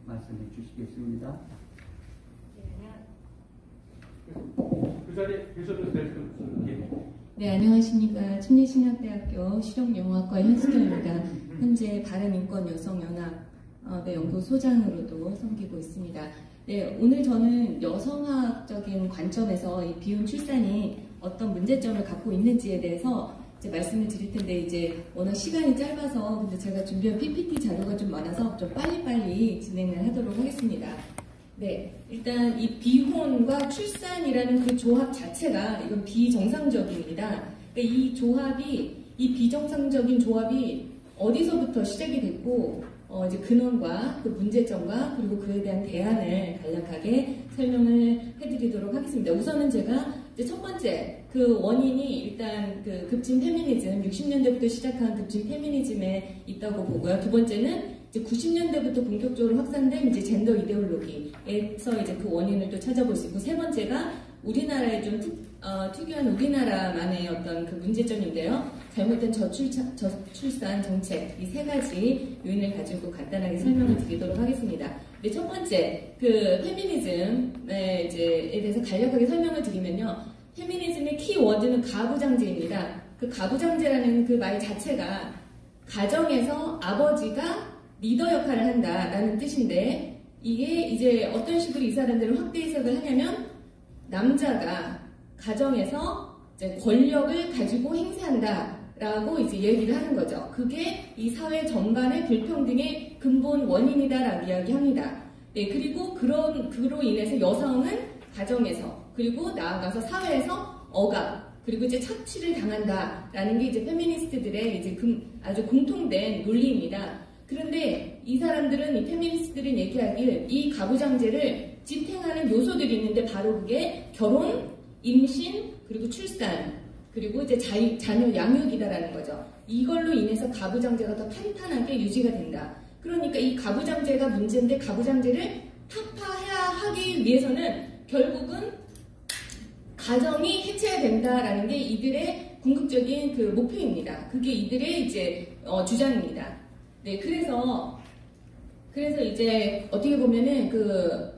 말씀해 주시겠습니다. 그 자리에 계셔도 될 것 같습니다. 네, 안녕하십니까. 충내신학대학교 실용영어학과 현수경입니다. 현재 바른인권여성연합의 연구소장으로도 섬기고 있습니다. 네, 오늘 저는 여성학적인 관점에서 이 비혼 출산이 어떤 문제점을 갖고 있는지에 대해서 이제 말씀을 드릴 텐데, 이제 워낙 시간이 짧아서 근데 제가 준비한 PPT 자료가 좀 많아서 좀 빨리빨리 진행을 하도록 하겠습니다. 네, 일단 이 비혼과 출산이라는 그 조합 자체가 이건 비정상적입니다. 그러니까 이 조합이, 이 비정상적인 조합이 어디서부터 시작이 됐고, 이제 근원과 그 문제점과 그리고 그에 대한 대안을 간략하게 설명을 해드리도록 하겠습니다. 우선은 제가 이제 첫 번째 그 원인이 일단 그 급진 페미니즘, 60년대부터 시작한 급진 페미니즘에 있다고 보고요. 두 번째는 이제 90년대부터 본격적으로 확산된 이제 젠더 이데올로기에서 이제 그 원인을 또 찾아볼 수 있고, 세 번째가 우리나라의 좀 특유한 우리나라만의 어떤 그 문제점인데요. 잘못된 저출산 정책, 이 세 가지 요인을 가지고 간단하게 설명을 드리도록 하겠습니다. 네, 첫 번째 그 페미니즘에 이제에 대해서 간략하게 설명을 드리면요. 페미니즘의 키워드는 가부장제입니다. 그 가부장제라는 그 말 자체가 가정에서 아버지가 리더 역할을 한다라는 뜻인데, 이게 이제 어떤 식으로 이 사람들은 확대 해석을 하냐면, 남자가 가정에서 이제 권력을 가지고 행사한다라고 이제 얘기를 하는 거죠. 그게 이 사회 전반의 불평등의 근본 원인이다라고 이야기합니다. 네, 그리고 그로 인해서 여성은 가정에서 그리고 나아가서 사회에서 억압, 그리고 이제 착취를 당한다라는 게 이제 페미니스트들의 이제 아주 공통된 논리입니다. 그런데 이 사람들은, 이 페미니스트들은 얘기하길 이 가부장제를 지탱하는 요소들이 있는데, 바로 그게 결혼, 임신, 그리고 출산, 그리고 이제 자녀 양육이다라는 거죠. 이걸로 인해서 가부장제가 더 탄탄하게 유지가 된다. 그러니까 이 가부장제가 문제인데, 가부장제를 타파하기 위해서는 결국은 가정이 해체해야 된다라는 게 이들의 궁극적인 그 목표입니다. 그게 이들의 이제 주장입니다. 네, 그래서 이제 어떻게 보면은 그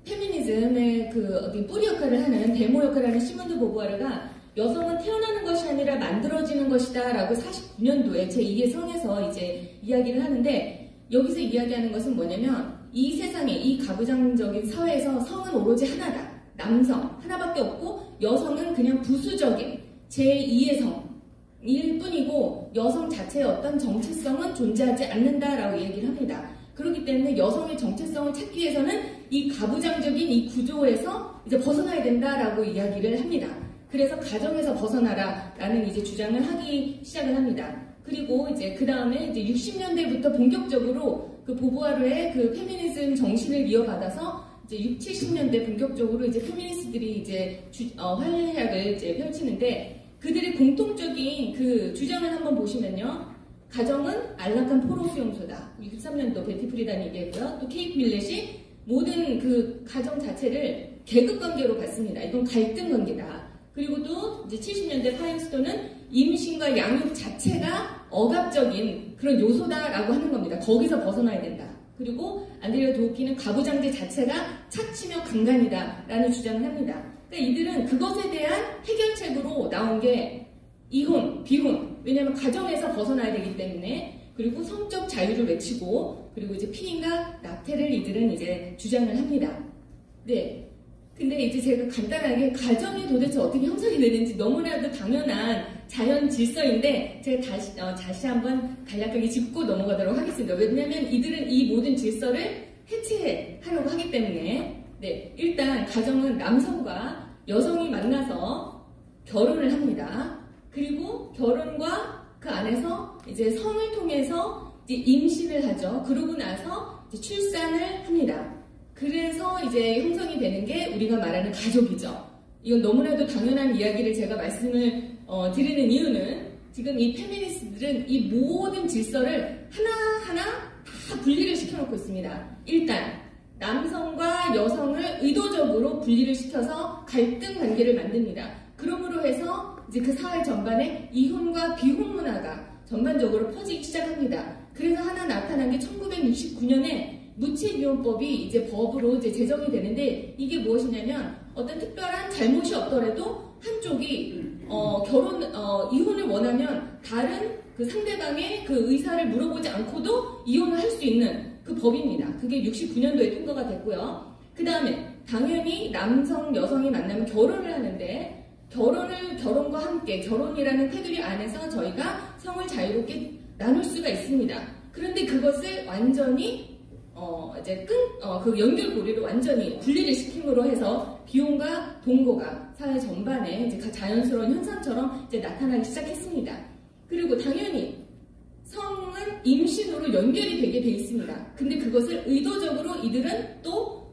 페미니즘의 그 어떤 뿌리 역할을 하는, 데모 역할을 하는 시몬드 보부아르가 여성은 태어나는 것이 아니라 만들어지는 것이다 라고 49년도에 제2의 성에서 이제 이야기를 하는데, 여기서 이야기하는 것은 뭐냐면, 이 세상에, 이 가부장적인 사회에서 성은 오로지 하나다. 남성 하나밖에 없고, 여성은 그냥 부수적인 제2의 성일 뿐이고, 여성 자체의 어떤 정체성은 존재하지 않는다라고 얘기를 합니다. 그렇기 때문에 여성의 정체성을 찾기 위해서는 이 가부장적인 이 구조에서 이제 벗어나야 된다라고 이야기를 합니다. 그래서 가정에서 벗어나라라는 이제 주장을 하기 시작을 합니다. 그리고 이제 그 다음에 이제 60년대부터 본격적으로 그 보부아르의 그 페미니즘 정신을 이어받아서 이제 60, 70년대 본격적으로 이제 페미니스트들이 이제 활약을 이제 펼치는데, 그들의 공통적인 그 주장을 한번 보시면요. 가정은 안락한 포로 수용소다. 63년도 베티 프리단이 얘기했고요. 또 케이트 윌렛이 모든 그 가정 자체를 계급 관계로 봤습니다. 이건 갈등 관계다. 그리고 또 이제 70년대 파인스톤은 임신과 양육 자체가 억압적인 그런 요소다라고 하는 겁니다. 거기서 벗어나야 된다. 그리고 안드레아 도우키는 가부장제 자체가 착취며 강간이다라는 주장을 합니다. 그러니까 이들은 그것에 대한 해결책으로 나온 게 이혼, 비혼. 왜냐하면 가정에서 벗어나야 되기 때문에, 그리고 성적 자유를 외치고, 그리고 이제 피임과 낙태를 이들은 이제 주장을 합니다. 네. 근데 이제 제가 간단하게 가정이 도대체 어떻게 형성이 되는지 너무나도 당연한 자연 질서인데, 제가 다시 한번 간략하게 짚고 넘어가도록 하겠습니다. 왜냐하면 이들은 이 모든 질서를 해체하려고 하기 때문에. 네. 일단 가정은 남성과 여성이 만나서 결혼을 합니다. 그리고 결혼과 그 안에서 이제 성을 통해서 이제 임신을 하죠. 그러고 나서 이제 출산을 합니다. 그래서 이제 형성이 되는 게 우리가 말하는 가족이죠. 이건 너무나도 당연한 이야기를 제가 말씀을 드리는 이유는, 지금 이 페미니스트들은 이 모든 질서를 하나하나 다 분리를 시켜놓고 있습니다. 일단 남성과 여성을 의도적으로 분리를 시켜서 갈등 관계를 만듭니다. 그러므로 해서 이제 그 사회 전반에 이혼과 비혼 문화가 전반적으로 퍼지기 시작합니다. 그래서 하나 나타난 게 1969년에 무책이혼법이 이제 법으로 이제 제정이 되는데 이게 무엇이냐면 어떤 특별한 잘못이 없더라도 한쪽이 이혼을 원하면 다른 그 상대방의 그 의사를 물어보지 않고도 이혼을 할 수 있는 그 법입니다. 그게 69년도에 통과가 됐고요. 그 다음에 당연히 남성, 여성이 만나면 결혼을 하는데 결혼과 함께 결혼이라는 테두리 안에서 저희가 성을 자유롭게 나눌 수가 있습니다. 그런데 그것을 완전히 그 연결고리를 완전히 분리를 시킴으로 해서 비혼과 동거가 사회 전반에 이제 자연스러운 현상처럼 이제 나타나기 시작했습니다. 그리고 당연히 성은 임신으로 연결이 되게 돼 있습니다. 근데 그것을 의도적으로 이들은 또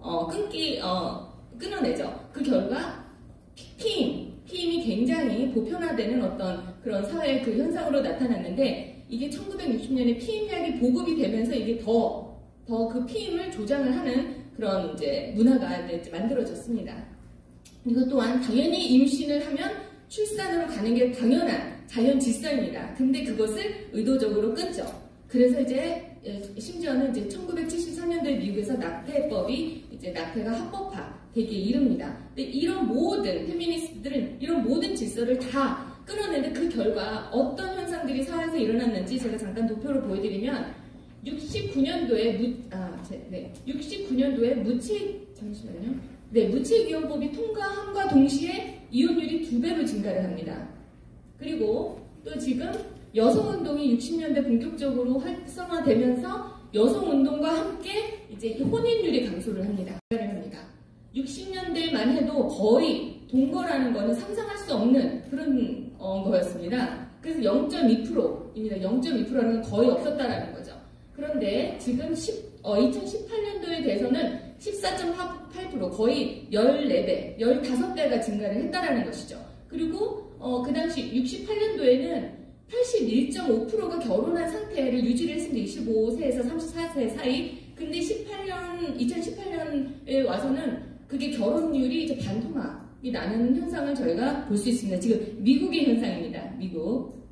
끊어내죠. 그 결과 피임이 굉장히 보편화되는 어떤 그런 사회의 그 현상으로 나타났는데 이게 1960년에 피임약이 보급이 되면서 이게 더 그 피임을 조장을 하는 그런 이제 문화가 이제 만들어졌습니다. 이것 또한 당연히 임신을 하면 출산으로 가는 게 당연한 자연 질서입니다. 근데 그것을 의도적으로 끊죠. 그래서 이제 심지어는 이제 1974년도에 미국에서 납태법이 이제 납태가 합법화 되기에 이릅니다. 근데 이런 모든 페미니스트들은 이런 모든 질서를 다 끊어내는 그 결과 어떤 현상들이 사회에서 일어났는지 제가 잠깐 도표로 보여드리면 69년도에 무책이혼법이 통과함과 동시에 이혼율이 2배로 증가를 합니다. 그리고 또 지금 여성운동이 60년대 본격적으로 활성화되면서 여성운동과 함께 이제 혼인율이 감소를 합니다. 60년대만 해도 거의 동거라는 거는 상상할 수 없는 그런 거였습니다. 그래서 0.2%입니다. 0.2%라는 건 거의 없었다라는 거죠. 그런데 지금 2018년도에 대해서는 14.8% 거의 14배, 15배가 증가를 했다라는 것이죠. 그리고 그 당시 68년도에는 81.5%가 결혼한 상태를 유지를 했습니다. 25세에서 34세 사이. 근데 2018년에 와서는 그게 결혼율이 이제 반토막이 나는 현상을 저희가 볼 수 있습니다. 지금 미국의 현상입니다. 미국.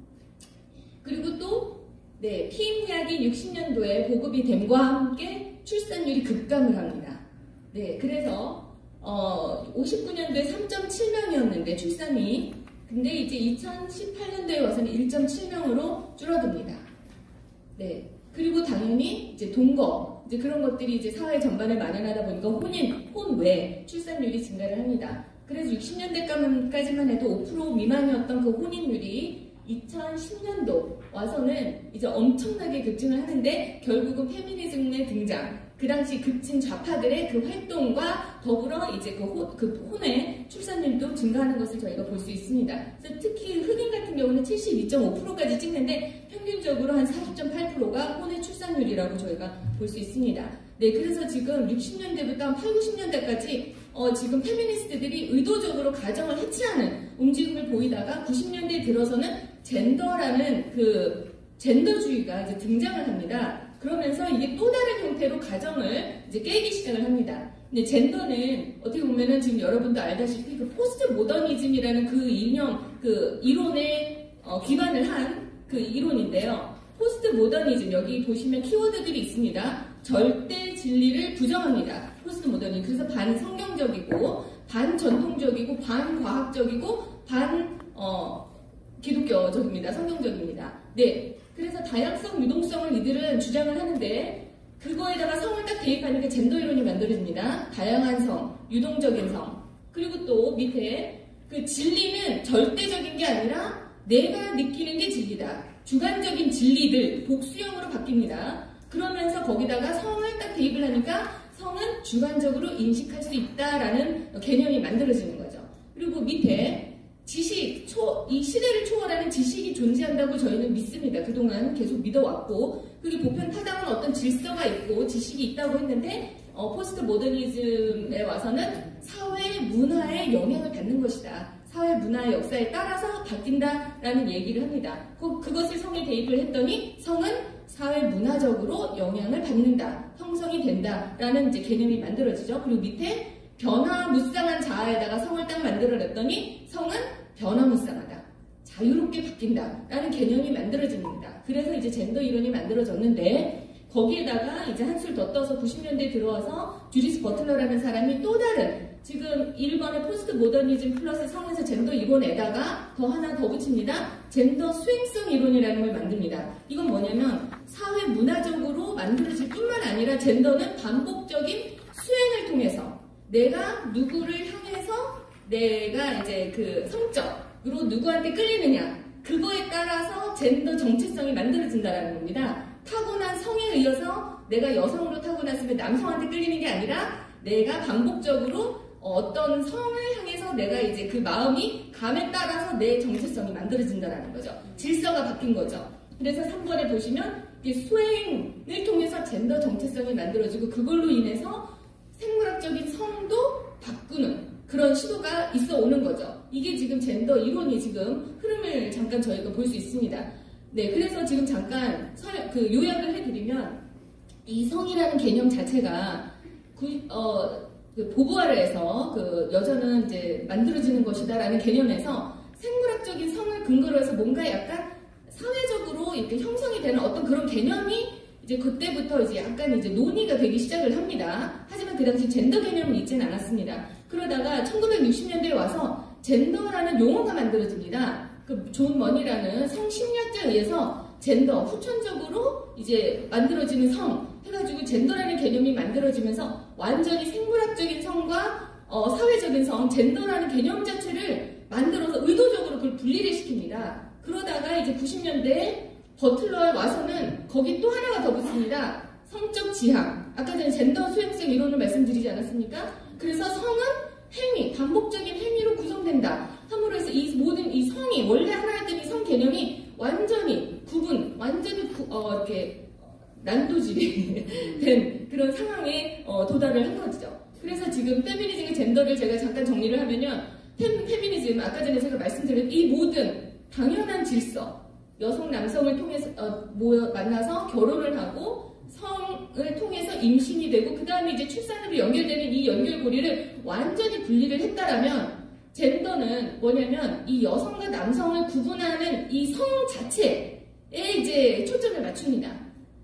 그리고 또 피임약이 60년도에 보급이 됨과 함께 출산율이 급감을 합니다. 그래서 59년도에 3.7명이었는데 출산이 근데 이제 2018년도에 와서는 1.7명으로 줄어듭니다. 그리고 당연히 이제 동거 이제 그런 것들이 이제 사회 전반에 만연하다 보니까 혼외 출산율이 증가를 합니다. 그래서 60년대까지만 해도 5% 미만이었던 그 혼인율이 2010년도 와서는 이제 엄청나게 급증을 하는데 결국은 페미니즘의 등장, 그 당시 급진 좌파들의 그 활동과 더불어 이제 그 혼의 출산율도 증가하는 것을 저희가 볼 수 있습니다. 그래서 특히 흑인 같은 경우는 72.5%까지 찍는데 평균적으로 한 40.8%가 혼의 출산율이라고 저희가 볼 수 있습니다. 그래서 지금 60년대부터 한 8, 90년대까지 지금 페미니스트들이 의도적으로 가정을 해치하는 움직임을 보이다가 90년대에 들어서는 젠더라는 그 젠더주의가 이제 등장을 합니다. 그러면서 이게 또 다른 형태로 가정을 이제 깨기 시작을 합니다. 근데 젠더는 어떻게 보면은 지금 여러분도 알다시피 그 포스트 모더니즘이라는 그 이론에 기반을 한 그 이론인데요. 포스트 모더니즘 여기 보시면 키워드들이 있습니다. 절대 진리를 부정합니다. 포스트 모더니즘. 그래서 반성경적이고 반전통적이고 반과학적이고 기독교적입니다. 성경적입니다. 그래서 다양성, 유동성을 이들은 주장을 하는데 그거에다가 성을 딱 대입하니까 젠더 이론이 만들어집니다. 다양한 성, 유동적인 성. 그리고 또 밑에 그 진리는 절대적인 게 아니라 내가 느끼는 게 진리다. 주관적인 진리들, 복수형으로 바뀝니다. 그러면서 거기다가 성을 딱 대입을 하니까 성은 주관적으로 인식할 수 있다라는 개념이 만들어지는 거죠. 그리고 밑에 지식, 이 시대를 초월하는 지식이 존재한다고 저희는 믿습니다. 그동안 계속 믿어왔고, 그리고 보편 타당한 어떤 질서가 있고 지식이 있다고 했는데 포스트 모더니즘에 와서는 사회 문화에 영향을 받는 것이다. 사회 문화의 역사에 따라서 바뀐다라는 얘기를 합니다. 그것을 성에 대입을 했더니 성은 사회 문화적으로 영향을 받는다, 형성이 된다라는 이제 개념이 만들어지죠. 그리고 밑에 변화무쌍한 자아에다가 성을 딱 만들어냈더니 성은 변화무쌍하다, 자유롭게 바뀐다라는 개념이 만들어집니다. 그래서 이제 젠더 이론이 만들어졌는데 거기에다가 이제 한술 더 떠서 90년대에 들어와서 주디스 버틀러라는 사람이 또 다른 지금 1번의 포스트 모더니즘 플러스 성에서 젠더 이론에다가 더 하나 더 붙입니다. 젠더 수행성 이론이라는 걸 만듭니다. 이건 뭐냐면 사회 문화적으로 만들어질 뿐만 아니라 젠더는 반복적인 수행을 통해서 내가 누구를 향해서 내가 이제 그 성적으로 누구한테 끌리느냐 그거에 따라서 젠더 정체성이 만들어진다는 겁니다. 타고난 성에 의해서 내가 여성으로 타고났으면 남성한테 끌리는 게 아니라 내가 반복적으로 어떤 성을 향해서 내가 이제 그 마음이 감에 따라서 내 정체성이 만들어진다는 거죠. 질서가 바뀐 거죠. 그래서 3번에 보시면 이 수행을 통해서 젠더 정체성이 만들어지고 그걸로 인해서 생물학적인 성도 바꾸는 그런 시도가 있어 오는 거죠. 이게 지금 젠더 이론이 지금 흐름을 잠깐 저희가 볼 수 있습니다. 네, 그래서 지금 잠깐 요약을 해드리면 이 성이라는 개념 자체가 보부아르에서 여자는 이제 만들어지는 것이다라는 개념에서 생물학적인 성을 근거로 해서 뭔가 약간 사회적으로 이렇게 형성이 되는 어떤 그런 개념이 이제 그때부터 이제 약간 이제 논의가 되기 시작을 합니다. 하지만 그 당시 젠더 개념은 있지는 않았습니다. 그러다가 1960년대에 와서 젠더라는 용어가 만들어집니다. 그 존 머니라는 성심리학자에 의해서 젠더, 후천적으로 이제 만들어지는 성 해가지고 젠더라는 개념이 만들어지면서 완전히 생물학적인 성과 사회적인 성, 젠더라는 개념 자체를 만들어서 의도적으로 그걸 분리를 시킵니다. 그러다가 이제 90년대에 버틀러에 와서는 거기 또 하나가 더 붙습니다. 성적 지향. 아까 전에 젠더 수행성 이론을 말씀드리지 않았습니까? 그래서 성은 행위, 반복적인 행위로 구성된다. 함으로 해서 이 모든 이 성이 원래 하나였던 이 성 개념이 완전히 구분, 완전히 이렇게 난도질이 된 그런 상황에 도달을 한 거죠. 그래서 지금 페미니즘의 젠더를 제가 잠깐 정리를 하면요. 페미니즘, 아까 전에 제가 말씀드린 이 모든 당연한 질서, 여성, 남성을 통해서 만나서 결혼을 하고 성을 통해서 임신이 되고 그 다음에 이제 출산으로 연결되는 이 연결고리를 완전히 분리를 했다라면 젠더는 뭐냐면 이 여성과 남성을 구분하는 이 성 자체에 이제 초점을 맞춥니다.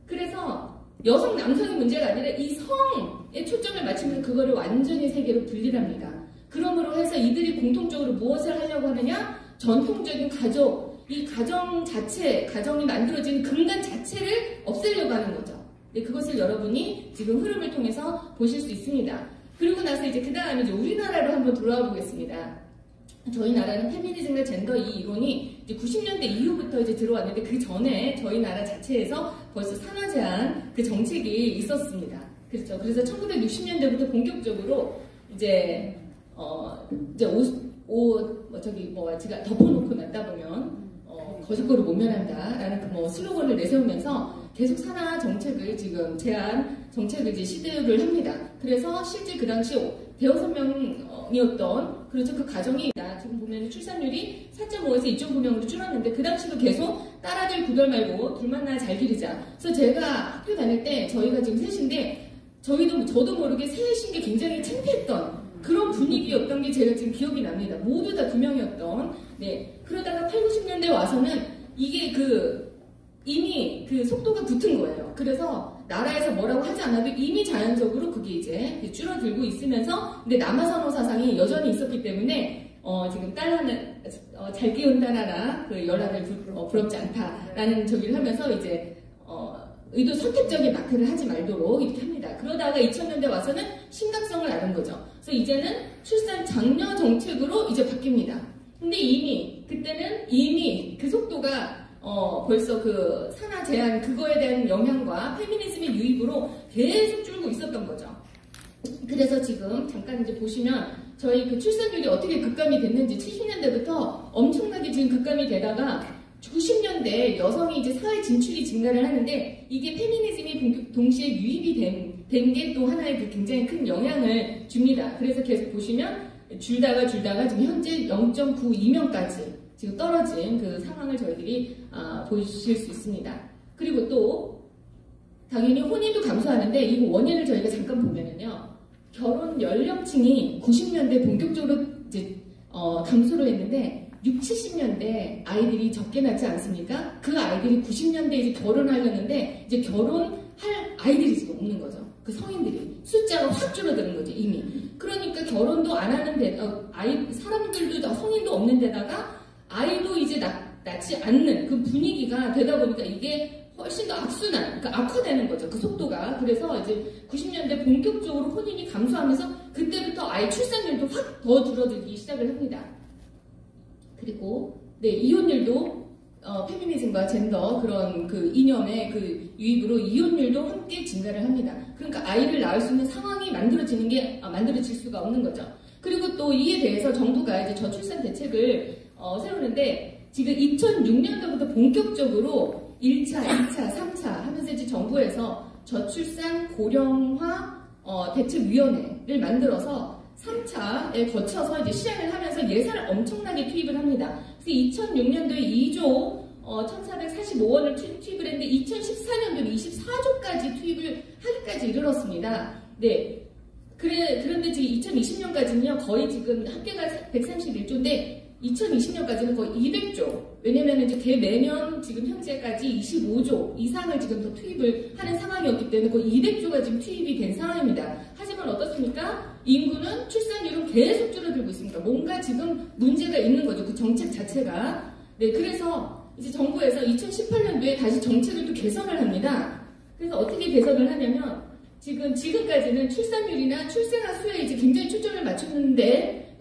그래서 여성, 남성의 문제가 아니라 이 성에 초점을 맞추면 그거를 완전히 세 개로 분리를 합니다. 그러므로 해서 이들이 공통적으로 무엇을 하려고 하느냐? 전통적인 가족, 이 가정 자체, 가정이 만들어진 근간 자체를 없애려고 하는 거죠. 네, 그것을 여러분이 지금 흐름을 통해서 보실 수 있습니다. 그리고 나서 이제 그 다음에 이제 우리나라로 한번 돌아와 보겠습니다. 저희 나라는 페미니즘과 젠더 이 이론이 이제 90년대 이후부터 이제 들어왔는데 그 전에 저희 나라 자체에서 벌써 산하 제한 그 정책이 있었습니다. 그렇죠. 그래서 1960년대부터 본격적으로 이제 제가 덮어놓고 났다 보면 거짓골을 못 면한다라는 그 슬로건을 내세우면서 계속 산하 정책을 지금 제한 정책을 이제 시도를 합니다. 그래서 실제 그 당시 대여섯 명이었던 그렇죠 그 가정이 지금 보면 출산율이 4.5에서 2.9명으로 줄었는데 그 당시도 계속 딸아들 구별 말고 둘만 낳아 잘 기르자. 그래서 제가 학교 다닐 때 저희가 지금 셋인데 저도 모르게 셋인 게 굉장히 창피했던 그런 분위기였던 게 제가 지금 기억이 납니다. 모두 다 2명이었던. 네. 그러다가 8, 90년대 와서는 이게 이미 그 속도가 붙은 거예요. 그래서 나라에서 뭐라고 하지 않아도 이미 자연적으로 그게 이제 줄어들고 있으면서 근데 남아선호 사상이 여전히 있었기 때문에 지금 딸 하나 잘 키운 딸 하나 그 열아들 부럽지 않다라는 저기를 하면서 이제 의도 선택적인 마크를 하지 말도록 이렇게 합니다. 그러다가 2000년대 와서는 심각성을 알은 거죠. 그래서 이제는 출산 장려 정책으로 이제 바뀝니다. 근데 그때는 이미 그 속도가 벌써 그 산하 제한 그거에 대한 영향과 페미니즘의 유입으로 계속 줄고 있었던 거죠. 그래서 지금 잠깐 이제 보시면 저희 그 출산율이 어떻게 급감이 됐는지 70년대부터 엄청나게 지금 급감이 되다가 90년대 여성이 이제 사회 진출이 증가를 하는데 이게 페미니즘이 동시에 유입이 된 게 또 하나의 그 굉장히 큰 영향을 줍니다. 그래서 계속 보시면 줄다가 지금 현재 0.92명까지 지금 떨어진 그 상황을 저희들이 보실 수 있습니다. 그리고 또 당연히 혼인도 감소하는데 이 원인을 저희가 잠깐 보면은요. 결혼 연령층이 90년대 본격적으로 이제 감소를 했는데 60, 70년대 아이들이 적게 낳지 않습니까? 그 아이들이 90년대에 이제 결혼하려는데 이제 결혼할 아이들이 지금 없는 거죠. 그 성인들이 숫자가 확 줄어드는 거죠 이미. 그러니까 결혼도 안 하는 사람들도 성인도 없는 데다가 아이도 이제 낳지 않는 그 분위기가 되다 보니까 이게 훨씬 더 악순환, 그러니까 악화되는 거죠. 그 속도가. 그래서 이제 90년대 본격적으로 혼인이 감소하면서 그때부터 아이 출산율도 확 더 줄어들기 시작을 합니다. 그리고 네, 이혼율도 페미니즘과 젠더 그런 그 이념의 그 유입으로 이혼율도 함께 증가를 합니다. 그러니까 아이를 낳을 수 있는 상황이 만들어질 수가 없는 거죠. 그리고 또 이에 대해서 정부가 이제 저출산 대책을 세우는데 지금 2006년도부터 본격적으로 1차, 2차, 3차 하면서 이제 정부에서 저출산 고령화 대책위원회를 만들어서 3차에 거쳐서 이제 시행을 하면서 예산을 엄청나게 투입을 합니다. 그래서 2006년도에 2조 1,445원을 투입을 했는데 2014년도에 24조까지 투입을 하기까지 이르렀습니다. 네. 그런데 지금 2020년까지는요, 거의 지금 합계가 131조인데 2020년까지는 거의 200조. 왜냐면 이제 매년 지금 현재까지 25조 이상을 지금 더 투입을 하는 상황이었기 때문에 거의 200조가 지금 투입이 된 상황입니다. 하지만 어떻습니까? 인구는 출산율은 계속 줄어들고 있습니다. 뭔가 지금 문제가 있는 거죠. 그 정책 자체가. 네, 그래서 이제 정부에서 2018년도에 다시 정책을 또 개선을 합니다. 그래서 어떻게 개선을 하냐면 지금까지는 출산율이나 출생아 수에 이제 굉장히 초점을 맞췄는데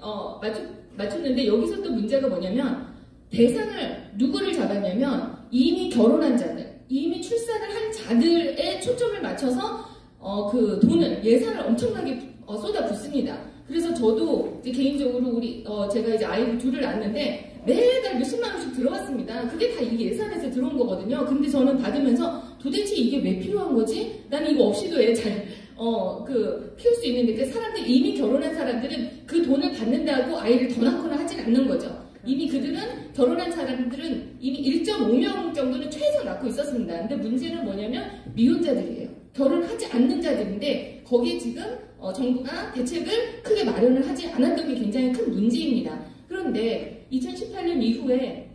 여기서 또 문제가 뭐냐면 대상을 누구를 잡았냐면 이미 결혼한 자들, 이미 출산을 한 자들에 초점을 맞춰서 그 돈을 예산을 엄청나게 쏟아붓습니다. 그래서 저도 이제 개인적으로 제가 이제 아이를 둘을 낳았는데 매달 몇십만 원씩 들어왔습니다. 그게 다 이 예산에서 들어온 거거든요. 근데 저는 받으면서 도대체 이게 왜 필요한 거지? 나는 이거 없이도 애 잘 키울 수 있는데 이미 결혼한 사람들은 그 돈을 받는다고 아이를 더 낳거나 하진 않는 거죠. 이미 결혼한 사람들은 이미 1.5명 정도는 최소 낳고 있었습니다. 근데 문제는 뭐냐면 미혼자들이에요. 결혼하지 않는 자들인데 거기에 지금 정부가 대책을 크게 마련을 하지 않았던 게 굉장히 큰 문제입니다. 그런데 2018년 이후에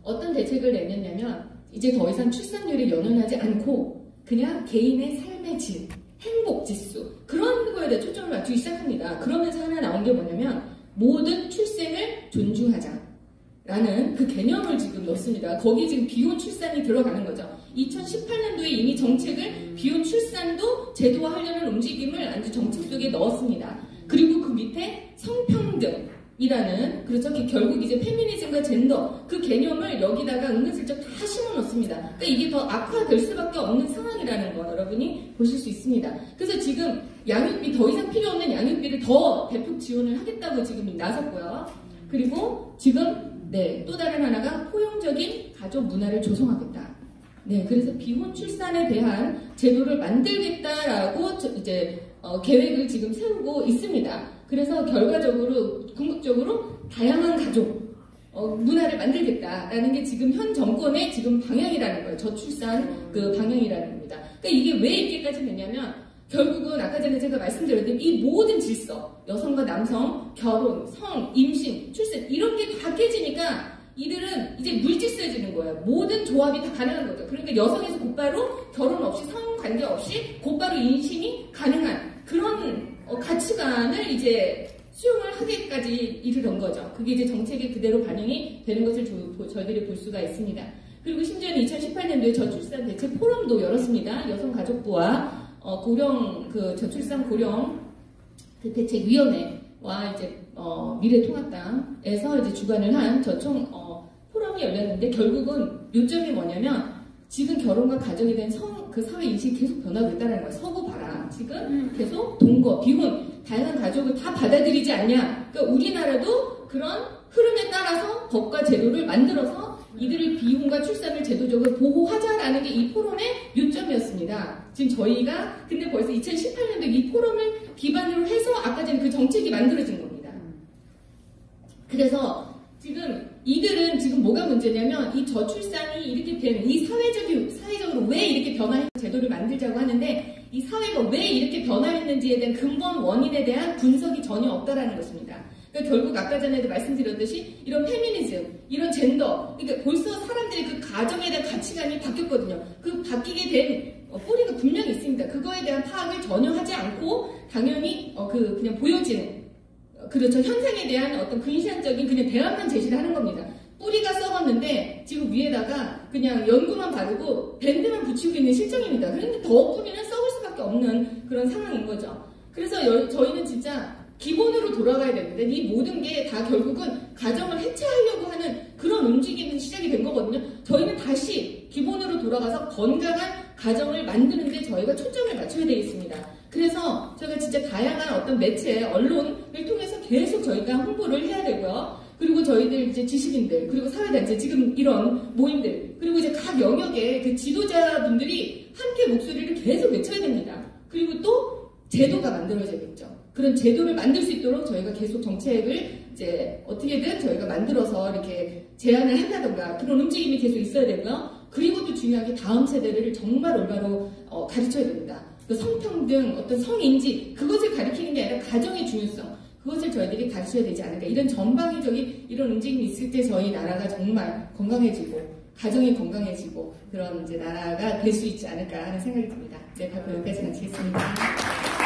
어떤 대책을 내놨냐면 이제 더 이상 출산율에 연연하지 않고 그냥 개인의 삶의 질, 행복 지수 그런 거에 대해 초점을 맞추기 시작합니다. 그러면서 하나 나온 게 뭐냐면 모든 출생을 존중하자라는 그 개념을 지금 넣습니다. 거기에 지금 비혼 출산이 들어가는 거죠. 2018년도에 이미 정책을 비혼 출산도 제도화하려는 움직임을 아주 정책 속에 넣었습니다. 그리고 그 밑에 성평등이라는 그렇죠. 결국 이제 페미니즘과 젠더 그 개념을 여기다가 은근슬쩍 다 심어놓습니다. 그러니까 이게 더 악화될 수밖에 없는 상황이라는 거 여러분이 보실 수 있습니다. 그래서 지금 양육비 더 이상 필요 없는 양육비를 더 대폭 지원을 하겠다고 지금 나섰고요. 그리고 지금 또 다른 하나가 포용적인 가족 문화를 조성하겠다. 그래서 비혼 출산에 대한 제도를 만들겠다라고 이제 계획을 지금 세우고 있습니다. 그래서 결과적으로 궁극적으로 다양한 가족 문화를 만들겠다라는 게 지금 현 정권의 지금 방향이라는 거예요. 저출산 그 방향이라는 겁니다. 그러니까 이게 왜 이렇게까지 되냐면 결국은 아까 전에 제가 말씀드렸던 이 모든 질서, 여성과 남성, 결혼, 성, 임신, 출산 이런 게 다 깨지니까 이들은 이제 물질세지는 거예요. 모든 조합이 다 가능한 거죠. 그러니까 여성에서 곧바로 결혼 없이 성관계 없이 곧바로 임신이 가능한 그런 가치관을 이제 수용을 하기까지 이르는 거죠. 그게 이제 정책에 그대로 반영이 되는 것을 저희들이 볼 수가 있습니다. 그리고 심지어는 2018년도에 저출산 대책 포럼도 열었습니다. 여성가족부와 저출산 고령 그 대책위원회와 이제 미래통합당에서 이제 주관을 한 포럼이 열렸는데 결국은 요점이 뭐냐면 지금 결혼과 가정에 대한 그 사회 인식이 계속 변하고 있다는 거예요. 서구 봐라. 지금 계속 동거, 비혼, 다양한 가족을 다 받아들이지 않냐. 그러니까 우리나라도 그런 흐름에 따라서 법과 제도를 만들어서 이들의 비혼과 출산을 제도적으로 보호하자라는 게 이 포럼의 요점이었습니다. 지금 저희가 근데 벌써 2018년도에 이 포럼을 기반으로 해서 아까 전에 그 정책이 만들어진 겁니다. 그래서 지금 이들은 지금 뭐가 문제냐면 이 저출산이 이렇게 되는 이 사회적으로 왜 이렇게 변화했는 제도를 만들자고 하는데 이 사회가 왜 이렇게 변화했는지에 대한 근본 원인에 대한 분석이 전혀 없다라는 것입니다. 그러니까 결국 아까 전에도 말씀드렸듯이 이런 페미니즘, 이런 젠더, 그러니까 벌써 사람들이 그 가정에 대한 가치관이 바뀌었거든요. 그 바뀌게 된 뿌리가 분명히 있습니다. 그거에 대한 파악을 전혀 하지 않고 당연히 그냥 보여지는 그렇죠. 현상에 대한 어떤 근시안적인 그냥 대안만 제시를 하는 겁니다. 뿌리가 썩었는데 지금 위에다가 그냥 연고만 바르고 밴드만 붙이고 있는 실정입니다. 그런데 더 뿌리는 썩을 수밖에 없는 그런 상황인 거죠. 그래서 저희는 진짜 기본으로 돌아가야 되는데 이 모든 게 다 결국은 가정을 해체하려고 하는 그런 움직임이 시작이 된 거거든요. 저희는 다시 기본으로 돌아가서 건강한 가정을 만드는 데 저희가 초점을 맞춰야 되겠습니다. 그래서 저희가 진짜 다양한 어떤 매체, 언론을 통해서 계속 저희가 홍보를 해야 되고요. 그리고 저희들 이제 지식인들, 그리고 사회단체, 지금 이런 모임들, 그리고 이제 각 영역의 그 지도자분들이 함께 목소리를 계속 외쳐야 됩니다. 그리고 또 제도가 만들어져야겠죠. 그런 제도를 만들 수 있도록 저희가 계속 정책을 이제 어떻게든 저희가 만들어서 이렇게 제안을 한다던가 그런 움직임이 계속 있어야 되고요. 그리고 또 중요한 게 다음 세대를 정말 올바로 가르쳐야 됩니다. 그 성평등, 어떤 성인지 그것을 가르치는 게 아니라 가정의 중요성, 그것을 저희들이 가르쳐야 되지 않을까. 이런 전방위적인 이런 움직임이 있을 때 저희 나라가 정말 건강해지고 가정이 건강해지고 그런 이제 나라가 될 수 있지 않을까 하는 생각이 듭니다. 네, 발표 여기까지 마치겠습니다.